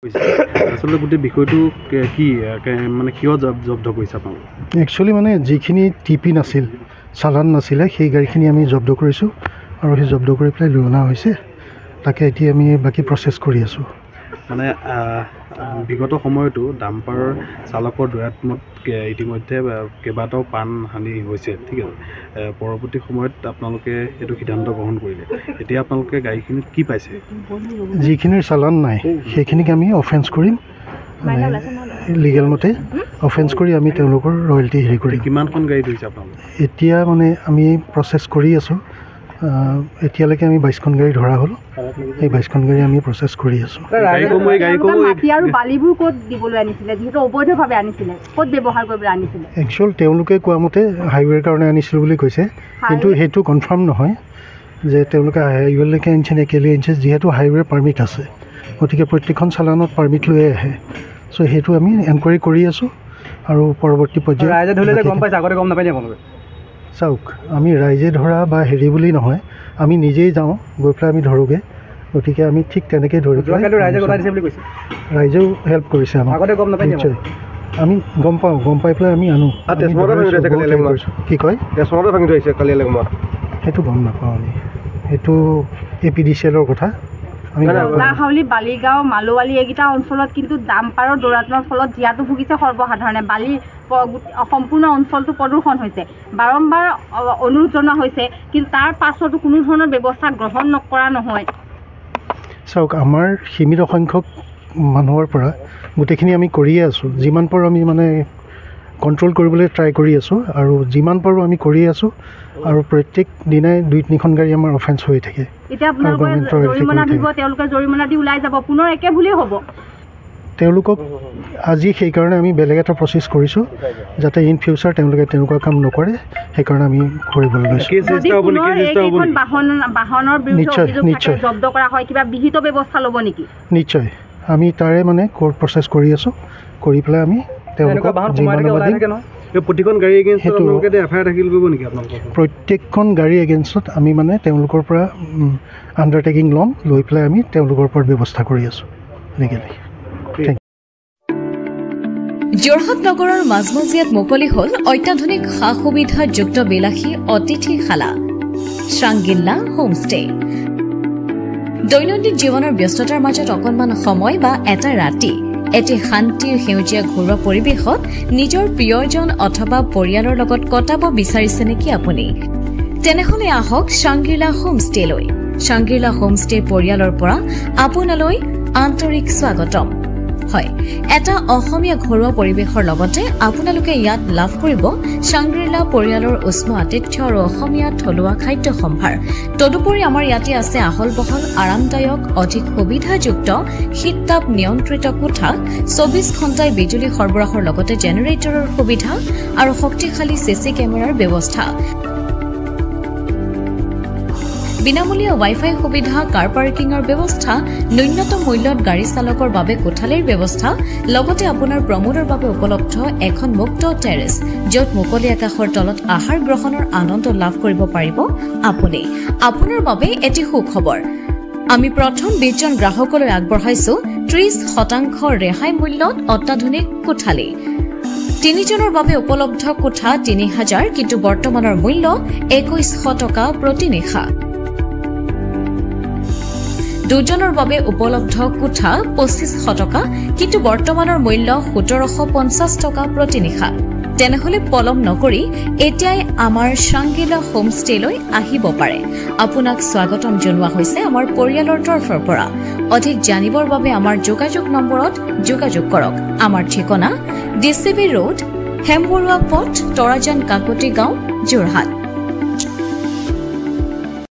আসলে গোটেই বিষয়টো কি মানে কিয় জব্দ কৰিছে আপোনালোকে? একচুৱেলি মানে যিখিনি টিপি নাছিল, চালান নাছিলে, সেই গাড়ীখিনি আমি জব্দ কৰিছোঁ আৰু সেই জব্দ কৰি পেলাই লৈ অনা হৈছে। তাকে এতিয়া আমি বাকী প্ৰচেছ কৰি আছোঁ। মানে বিগত সময়তো ডাম্পাৰ চালকৰ দৌৰাত্মত ইতিমধ্যে কেইবাটাও প্ৰাণহানি হৈছে, ঠিক আছে। পৰৱৰ্তী সময়ত আপোনালোকে এইটো সিদ্ধান্ত গ্ৰহণ কৰিলে, এতিয়া আপোনালোকে গাড়ীখিনিত কি পাইছে? যিখিনিৰ চালান নাই সেইখিনিক আমি অফেন্স কৰিম, লিগেল মতে অফেন্স কৰি আমি তেওঁলোকৰ ৰয়েলটি হেৰি কৰিম। কিমানখন গাড়ী ধৰিছে আপোনালোকে? এতিয়া মানে আমি প্ৰচেছ কৰি আছোঁ। এতিয়ালৈকে আমি 22খন গাড়ী ধৰা হ'ল। এই 22খন গাড়ী আমি প্ৰচেছ কৰি আছোঁ। একচুৱেল তেওঁলোকে কোৱা মতে হাইৱেৰ কাৰণে আনিছিল বুলি কৈছে, কিন্তু সেইটো কনফাৰ্ম নহয় যে তেওঁলোকে হাইৱেলৈকে আনিছে নে কেলৈ আনিছে। যিহেতু হাইৱেৰ পাৰ্মিট আছে, গতিকে প্ৰত্যেকখন চালানত পাৰ্মিট লৈ আহে। চ' সেইটো আমি এনকুৱাৰী কৰি আছোঁ আৰু পৰৱৰ্তী পৰ্যায়ত ৰাইজে ধৰিলে গম পাইছে, আগতে গম নাপায় আপোনালোকে? চাওক, আমি ৰাইজে ধৰা বা হেৰি বুলি নহয়, আমি নিজেই যাওঁ, গৈ পেলাই আমি ধৰোগৈ। গতিকে আমি ঠিক তেনেকৈ ধৰি পেলাই ৰাইজেও হেল্প কৰিছে আমাক। নিশ্চয় আমি গম পাওঁ, গম পাই পেলাই আমি আনো। কি কয় সেইটো গম নাপাওঁ আমি, সেইটো APDCL কথা। হাউলি, বালিগাঁও, মালোৱালি এইকেইটা অঞ্চলত কিন্তু ডাম্পাৰৰ দৌৰাত্মৰ ফলত জীয়াতু ভুগিছে সৰ্বসাধাৰণে। বালিৰ সম্পূৰ্ণ অঞ্চলটো প্ৰদূষণ হৈছে, বাৰম্বাৰ অনুৰোধ জনোৱা হৈছে, কিন্তু তাৰ পাছতো কোনো ধৰণৰ ব্যৱস্থা গ্ৰহণ নকৰা নহয়। চাওক, আমাৰ সীমিত সংখ্যক মানুহৰ পৰা গোটেইখিনি আমি কৰিয়ে আছোঁ। যিমান পাৰোঁ আমি মানে কণ্ট্ৰল কৰিবলৈ ট্ৰাই কৰি আছোঁ, আৰু যিমান পাৰোঁ আমি কৰি আছোঁ। আৰু প্ৰত্যেক দিনাই 2-3খন গাড়ী আমাৰ অফেন্স হৈ থাকে। তেওঁলোকক আজি সেইকাৰণে আমি বেলেগ এটা প্ৰচেছ কৰিছোঁ, যাতে ইন ফিউচাৰ তেওঁলোকে তেনেকুৱা কাম নকৰে। সেইকাৰণে আমি কৰিবলৈ লৈছোঁ। নিশ্চয় আমি তাৰে মানে কোৰ্ট প্ৰচেছ কৰি আছোঁ, কৰি পেলাই আমি তেওঁলোকক প্ৰত্যেকখন গাড়ী এগেইনষ্টত আমি মানে তেওঁলোকৰ পৰা আণ্ডাৰটেকিং ল'ম, লৈ পেলাই আমি তেওঁলোকৰ ওপৰত ব্যৱস্থা কৰি আছোঁ লিগেলি। যোৰহাট নগৰৰ মাজমজিয়াত মুকলি হ'ল অত্যাধুনিক সা সুবিধাযুক্ত বিলাসী অতিথিশালা শ্ৰাংগিল্লা হোমষ্টে। দৈনন্দিন জীৱনৰ ব্যস্ততাৰ মাজত অকণমান সময় বা এটা ৰাতি এটি শান্তিৰ সেউজীয়া ঘৰুৱা পৰিৱেশত নিজৰ প্ৰিয়জন অথবা পৰিয়ালৰ লগত কটাব বিচাৰিছে নেকি আপুনি? তেনেহলে আহক শ্ৰাংগিল্লা হোমষ্টেলৈ। শ্ৰাংগিল্লা হোমষ্টে পৰিয়ালৰ পৰা আপোনালৈ আন্তৰিক স্বাগতম। হয়, এটা অসমীয়া ঘৰুৱা পৰিৱেশৰ লগতে আপোনালোকে ইয়াত লাভ কৰিব শ্ৰাংগিল্লা পৰিয়ালৰ উষ্ম আতিথ্য আৰু অসমীয়া থলুৱা খাদ্য সম্ভাৰ। তদুপৰি আমাৰ ইয়াতে আছে আহল বহল আৰামদায়ক অধিক সুবিধাযুক্ত শীততাপ নিয়ন্ত্ৰিত কোঠা, 24 ঘণ্টাই বিজুলী সৰবৰাহৰ লগতে জেনেৰেটৰৰ সুবিধা আৰু শক্তিশালী CC কেমেৰাৰ ব্যৱস্থা, বিনামূলীয়া ৱাইফাই সুবিধা, কাৰ পাৰ্কিঙৰ ব্যৱস্থা, ন্যূনতম মূল্যত গাড়ী চালকৰ বাবে কোঠালিৰ ব্যৱস্থা, লগতে আপোনাৰ প্ৰমোদৰ বাবে উপলব্ধ এখন মুক্ত টেৰেছ, য'ত মুকলি আকাশৰ তলত আহাৰ গ্ৰহণৰ আনন্দ লাভ কৰিব পাৰিব আপুনি। আপোনাৰ বাবে এটি সুখবৰ, আমি প্ৰথম 20 জন গ্ৰাহকলৈ আগবঢ়াইছো 30% ৰেহাই মূল্যত অত্যাধুনিক কোঠালি। 3 জনৰ বাবে উপলব্ধ কোঠা 3000, কিন্তু বৰ্তমানৰ মূল্য 2100 টকা প্ৰতি নিশা। 2 জনৰ বাবে উপলব্ধ কোঠা 2500 টকা, কিন্তু বৰ্তমানৰ মূল্য 1750 টকা প্ৰতি নিশা। তেনেহলে পলম নকৰি এতিয়াই আমাৰ শ্ৰাংগিল্লা হোমষ্টেলৈ আহিব পাৰে। আপোনাক স্বাগতম জনোৱা হৈছে আমাৰ পৰিয়ালৰ তৰফৰ পৰা। অধিক জানিবৰ বাবে আমাৰ যোগাযোগ নম্বৰত যোগাযোগ কৰক। আমাৰ ঠিকনা DCB ৰোড, হেমবৰুৱা পথ, তৰাজান কাকতি গাঁও, যোৰহাট।